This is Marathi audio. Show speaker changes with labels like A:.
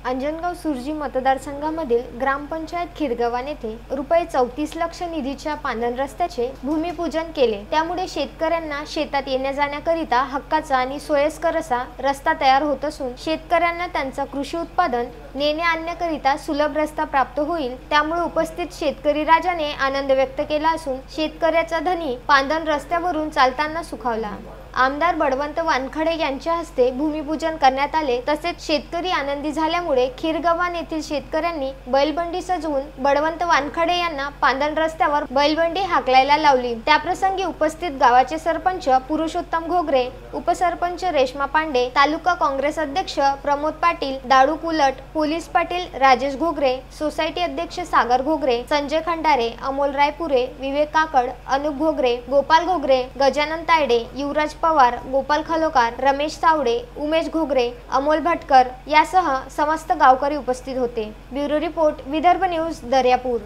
A: अंजनगाव सुरजी मतदारसंघामधील ग्रामपंचायत खिरगव्हाण येथे रुपये 34 लाख निधीच्या पांधन रस्त्याचे भूमिपूजन केले। त्यामुळे शेतकऱ्यांना शेतात येण्या-जाण्याकरिता हक्काचा आणि सोयीस्कर असा रस्ता तयार होत असून शेतकऱ्यांना त्यांचा कृषी उत्पादन नेण्या-आणण्याकरिता सुलभ रस्ता प्राप्त होईल। त्यामुळे उपस्थित शेतकरी राजाने आनंद व्यक्त केला असून शेतकऱ्याचा धनी पांधन रस्त्यावरून चालताना सुखावला। आमदार बळवंत वानखडे यांच्या हस्ते भूमिपूजन करण्यात आले। तसेच शेतकरी आनंदी झाल्यामुळे खिरगव्हाण येथील शेतकऱ्यांनी बैलबंडी सजवून बळवंत वानखडे यांना पांधन रस्त्यावर बैलबंडी हाकलायला लावली। त्याप्रसंगी उपस्थित गावाचे सरपंच पुरुषोत्तम घोगरे, उपसरपंच रेश्मा पांडे, तालुका काँग्रेस अध्यक्ष प्रमोद पाटील, दाडू कुलट, पोलीस पाटील राजेश घोगरे, सोसायटी अध्यक्ष सागर घोगरे, संजय खंडारे, अमोल रायपुरे, विवेक काकड, अनुप घोगरे, गोपाल घोगरे, गजानन तायडे, युवराज पवार, गोपाल खलोकार, रमेश सावडे, उमेश घोगरे, अमोल भटकर यासह समस्त गावकरी उपस्थित होते। Bureau report, Vidarbha news, Daryapur.